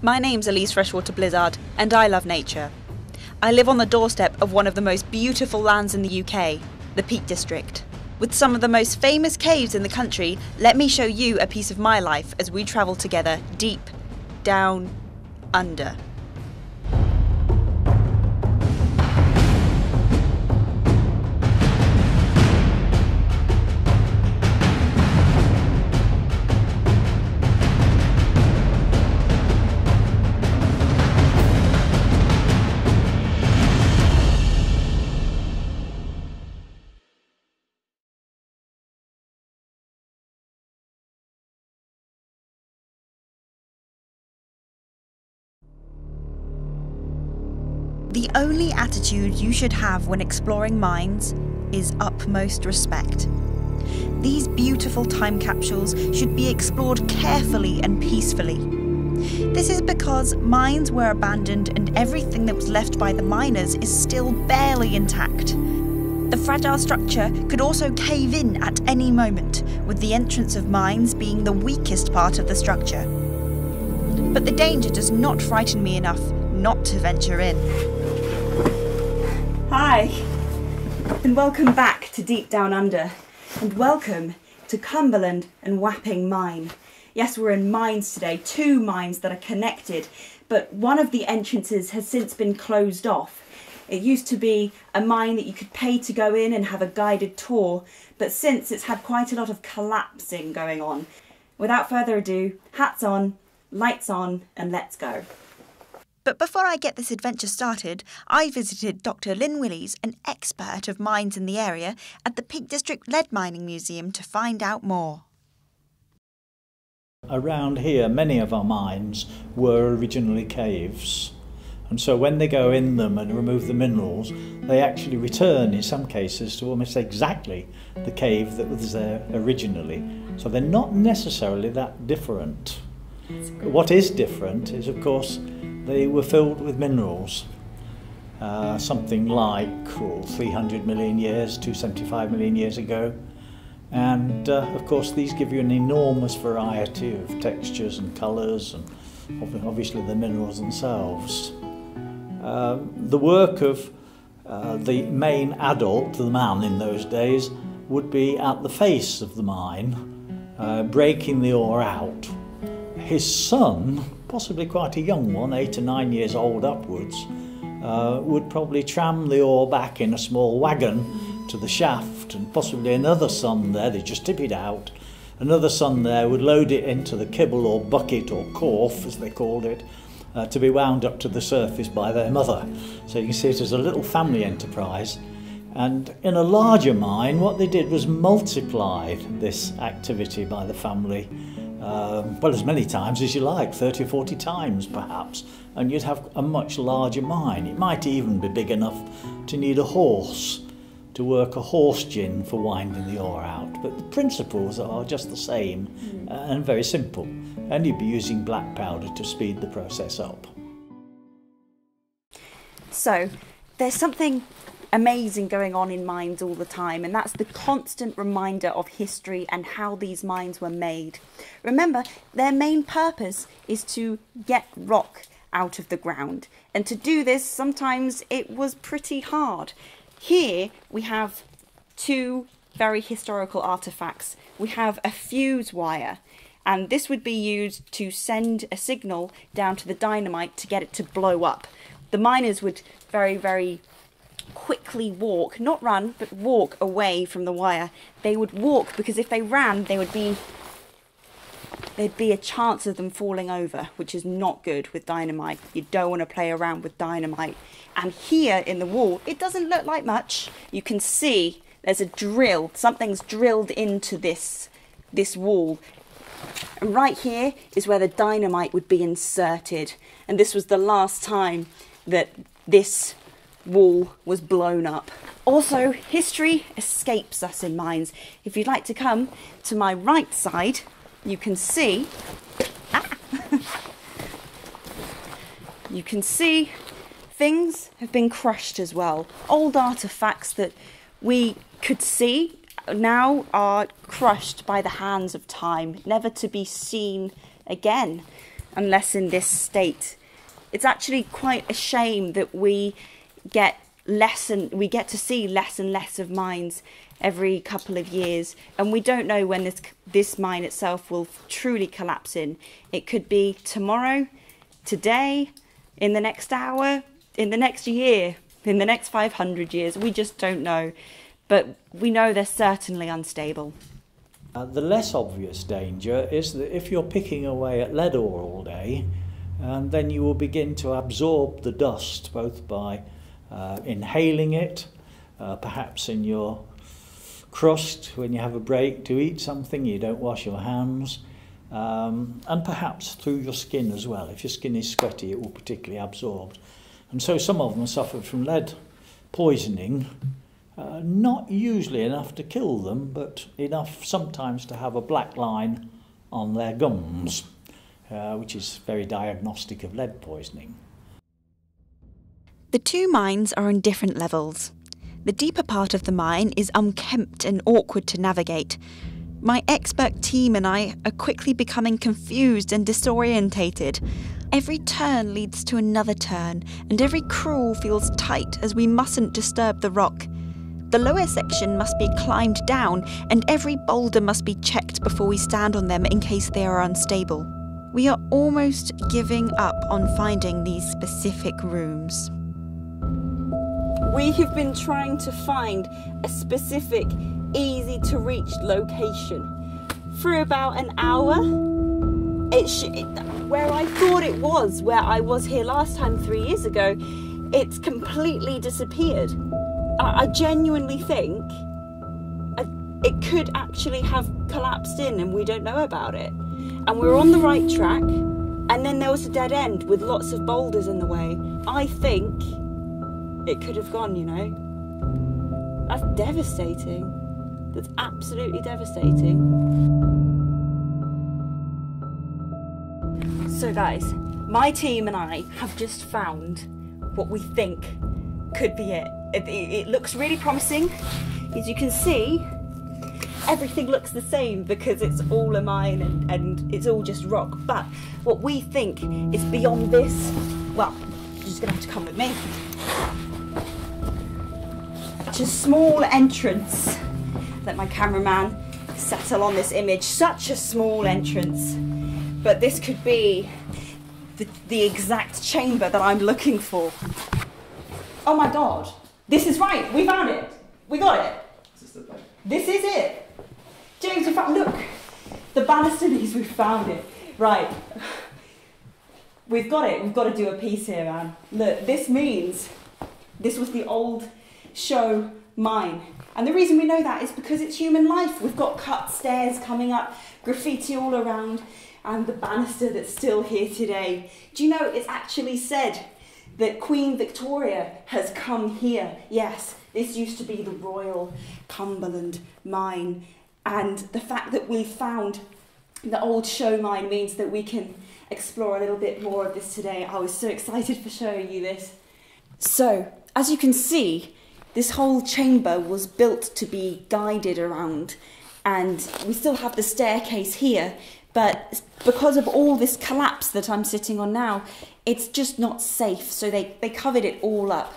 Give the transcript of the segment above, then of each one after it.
My name's Elise Freshwater-Blizzard, and I love nature. I live on the doorstep of one of the most beautiful lands in the UK, the Peak District. With some of the most famous caves in the country, let me show you a piece of my life as we travel together deep down under. The only attitude you should have when exploring mines is utmost respect. These beautiful time capsules should be explored carefully and peacefully. This is because mines were abandoned and everything that was left by the miners is still barely intact. The fragile structure could also cave in at any moment, with the entrance of mines being the weakest part of the structure. But the danger does not frighten me enough not to venture in. Hi, and welcome back to Deep Down Under, and welcome to Cumberland and Wapping mine. Yes, we're in mines today, two mines that are connected, but one of the entrances has since been closed off. It used to be a mine that you could pay to go in and have a guided tour, but since it's had quite a lot of collapsing going on. Without further ado, hats on, lights on, and let's go. But before I get this adventure started, I visited Dr. Lynn Willies, an expert of mines in the area, at the Peak District Lead Mining Museum to find out more. Around here, many of our mines were originally caves. And so when they go in them and remove the minerals, they actually return, in some cases, to almost exactly the cave that was there originally. So they're not necessarily that different. What is different is, of course, they were filled with minerals, something like 300 million years, 275 million years ago. And of course these give you an enormous variety of textures and colours and obviously the minerals themselves. The work of the main adult, the man in those days, would be at the face of the mine, breaking the ore out. His son, possibly quite a young one, 8 or 9 years old upwards, would probably tram the ore back in a small wagon to the shaft, and possibly another son there, they just tip it out, another son there would load it into the kibble or bucket or corf, as they called it, to be wound up to the surface by their mother. So you can see it as a little family enterprise. And in a larger mine, what they did was multiplied this activity by the family. Well, as many times as you like, 30 or 40 times perhaps, and you'd have a much larger mine. It might even be big enough to need a horse, to work a horse gin for winding the ore out. But the principles are just the same and very simple, and you'd be using black powder to speed the process up. So, there's something amazing going on in mines all the time, and that's the constant reminder of history and how these mines were made. Remember, their main purpose is to get rock out of the ground, and to do this sometimes it was pretty hard. Here we have two very historical artifacts. We have a fuse wire, and this would be used to send a signal down to the dynamite to get it to blow up. The miners would very quickly walk, not run, but walk away from the wire. They would walk because if they ran, there'd be a chance of them falling over, which is not good with dynamite. You don't want to play around with dynamite. And here in the wall, it doesn't look like much. You can see there's a drill, something's drilled into this wall. And right here is where the dynamite would be inserted. And this was the last time that this wall was blown up. Also, history escapes us in mines. If you'd like to come to my right side, you can see you can see things have been crushed as well. Old artifacts that we could see now are crushed by the hands of time, never to be seen again. unless in this state. It's actually quite a shame that we get to see less and less of mines every couple of years, and we don't know when this mine itself will truly collapse in. It could be tomorrow, today, in the next hour, in the next year, in the next 500 years. We just don't know, but we know they're certainly unstable. The less obvious danger is that if you're picking away at lead ore all day, then you will begin to absorb the dust, both by inhaling it, perhaps in your crust when you have a break to eat something, you don't wash your hands, and perhaps through your skin as well. If your skin is sweaty, it will particularly absorb. And so some of them suffered from lead poisoning, not usually enough to kill them, but enough sometimes to have a black line on their gums, which is very diagnostic of lead poisoning. The two mines are on different levels. The deeper part of the mine is unkempt and awkward to navigate. My expert team and I are quickly becoming confused and disorientated. Every turn leads to another turn, and every crawl feels tight as we mustn't disturb the rock. The lower section must be climbed down, and every boulder must be checked before we stand on them in case they are unstable. We are almost giving up on finding these specific rooms. We have been trying to find a specific, easy-to-reach location for about an hour. Where I thought it was, where I was here last time 3 years ago, it's completely disappeared. I genuinely think it could actually have collapsed in and we don't know about it. And we're on the right track, and then there was a dead end with lots of boulders in the way. I think it could have gone, you know. That's devastating. That's absolutely devastating. So guys, my team and I have just found what we think could be it. It looks really promising. As you can see, everything looks the same because it's all a mine and it's all just rock. But what we think is beyond this, well, you're just gonna have to come with me. Such a small entrance. Let my cameraman settle on this image. Such a small entrance. But this could be the exact chamber that I'm looking for. Oh my God. This is right. We found it. We got it. This is it. James, we found, look. The banister means we found it. Right. We've got it. We've got to do a piece here, man. Look, this means this was the old show mine. And the reason we know that is because it's human life. We've got cut stairs coming up, graffiti all around, and the banister that's still here today. Do you know, it's actually said that Queen Victoria has come here. Yes, this used to be the Royal Cumberland mine. And the fact that we found the old show mine means that we can explore a little bit more of this today. I was so excited for showing you this. So, as you can see, this whole chamber was built to be guided around, and we still have the staircase here, but because of all this collapse that I'm sitting on now, it's just not safe, so they covered it all up.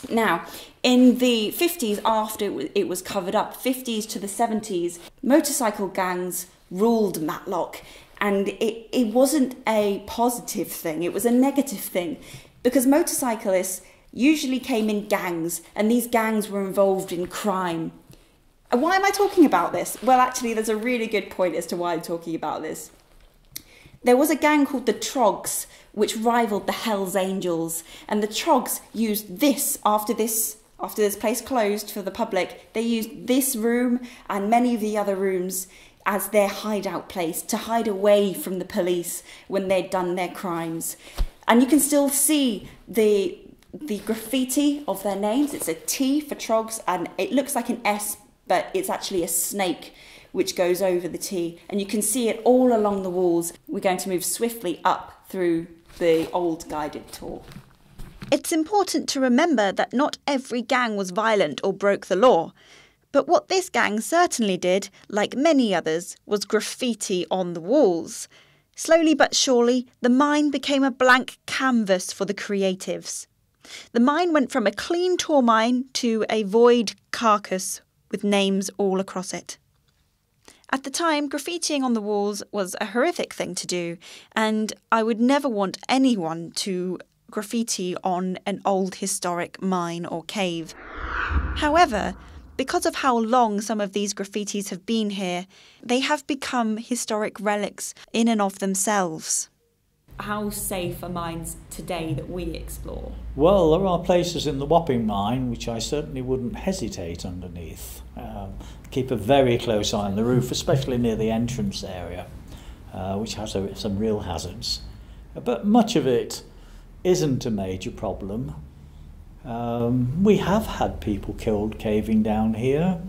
Now, in the 50s, after it was covered up, 50s to the 70s, motorcycle gangs ruled Matlock, and it wasn't a positive thing, it was a negative thing, because motorcyclists usually came in gangs, and these gangs were involved in crime. And why am I talking about this? Well, actually, there's a really good point as to why I'm talking about this. There was a gang called the Trogs, which rivaled the Hells Angels, and the Trogs used this after this place closed for the public. They used this room and many of the other rooms as their hideout place to hide away from the police when they'd done their crimes. And you can still see the graffiti of their names. It's a T for Trogs, and it looks like an S, but it's actually a snake which goes over the T, and you can see it all along the walls. We're going to move swiftly up through the old guided tour. It's important to remember that not every gang was violent or broke the law, but what this gang certainly did, like many others, was graffiti on the walls. Slowly but surely, the mine became a blank canvas for the creatives. The mine went from a clean tar mine to a void carcass with names all across it. At the time, graffitiing on the walls was a horrific thing to do, and I would never want anyone to graffiti on an old historic mine or cave. However, because of how long some of these graffitis have been here, they have become historic relics in and of themselves. How safe are mines today that we explore? Well, there are places in the Wapping mine which I certainly wouldn't hesitate underneath. Keep a very close eye on the roof, especially near the entrance area, which has some real hazards. But much of it isn't a major problem. We have had people killed caving down here.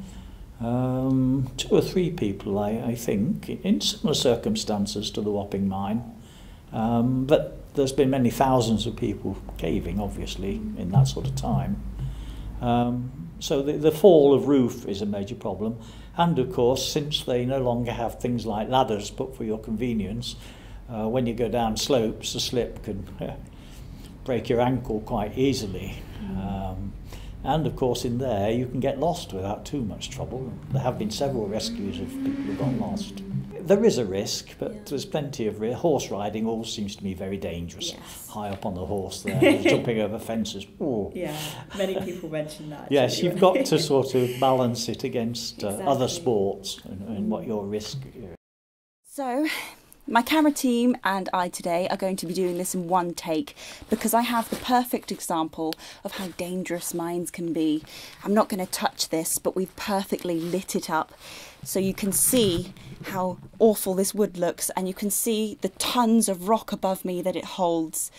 2 or 3 people, I think, in similar circumstances to the Wapping mine. But there's been many thousands of people caving, obviously, in that sort of time. So the fall of roof is a major problem. And of course, since they no longer have things like ladders put for your convenience, when you go down slopes, the slip can break your ankle quite easily. And of course in there you can get lost without too much trouble. There have been several rescues of people who got lost. There is a risk, but there's plenty of risk. Horse riding all seems to be very dangerous. Yes. High up on the horse there, jumping over fences. Ooh. Yeah, many people mention that. Yes, you've got to sort of balance it against Exactly. other sports and what your risk is. So, my camera team and I today are going to be doing this in one take because I have the perfect example of how dangerous mines can be. I'm not going to touch this, but we've perfectly lit it up so you can see how awful this wood looks, and you can see the tons of rock above me that it holds.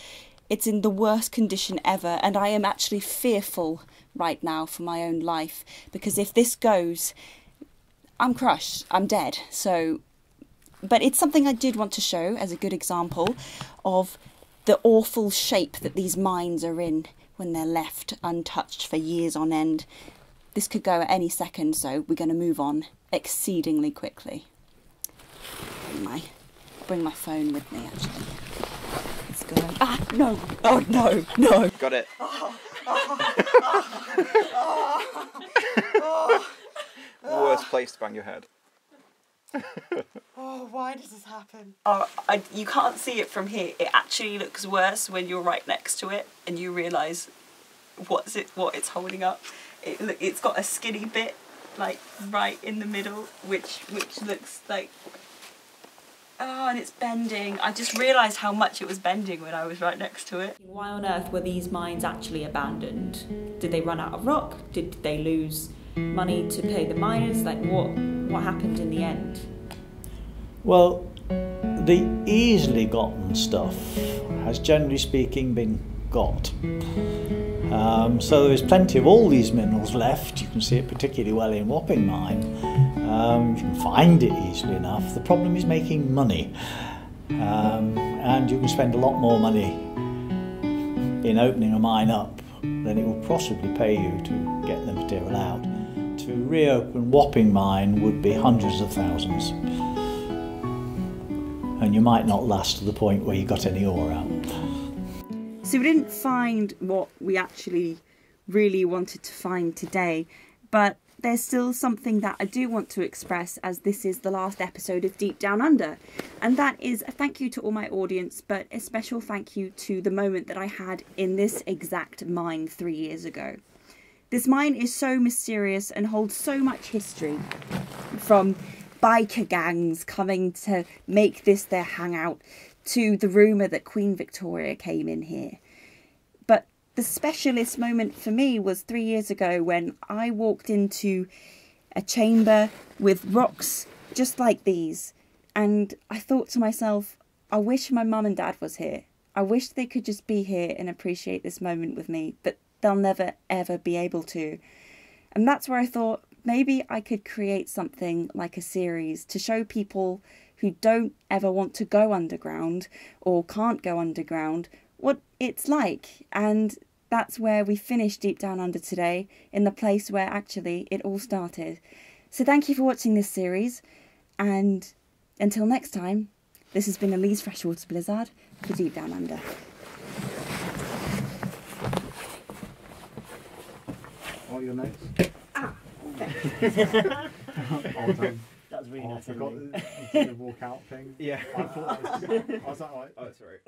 It's in the worst condition ever, and I am actually fearful right now for my own life because if this goes, I'm crushed, I'm dead. But it's something I did want to show as a good example of the awful shape that these mines are in when they're left untouched for years on end. This could go at any second, so we're going to move on exceedingly quickly. Bring my phone with me, actually. It's going. Ah, no! Oh, no, no! Got it. Worst place to bang your head. Oh, why does this happen? Oh, you can't see it from here. It actually looks worse when you're right next to it and you realise what it's holding up. It's got a skinny bit, like right in the middle, which looks like. Oh, and it's bending. I just realised how much it was bending when I was right next to it. Why on earth were these mines actually abandoned? Did they run out of rock? Did they lose money to pay the miners? Like what happened in the end? Well, the easily gotten stuff has generally speaking been got. So there is plenty of all these minerals left. You can see it particularly well in Wapping mine. You can find it easily enough. The problem is making money. And you can spend a lot more money in opening a mine up than it will possibly pay you to get the material out. To reopen Wapping mine would be hundreds of thousands. And you might not last to the point where you got any ore out. So we didn't find what we actually really wanted to find today, but there's still something that I do want to express, as this is the last episode of Deep Down Under, and that is a thank you to all my audience, but a special thank you to the moment that I had in this exact mine 3 years ago. This mine is so mysterious and holds so much history, from biker gangs coming to make this their hangout to the rumour that Queen Victoria came in here. But the specialist moment for me was 3 years ago when I walked into a chamber with rocks just like these, and I thought to myself, I wish my mum and dad was here. I wish they could just be here and appreciate this moment with me, but they'll never ever be able to. And that's where I thought maybe I could create something like a series to show people who don't ever want to go underground or can't go underground what it's like. And that's where we finished Deep Down Under today, in the place where actually it all started. So thank you for watching this series, and until next time, This has been Elise Freshwater-Blizzard for Deep Down Under. What are your notes? Ah! That was really nice. I forgot the walk out thing. Yeah. I thought that was. I was like, Oh, sorry.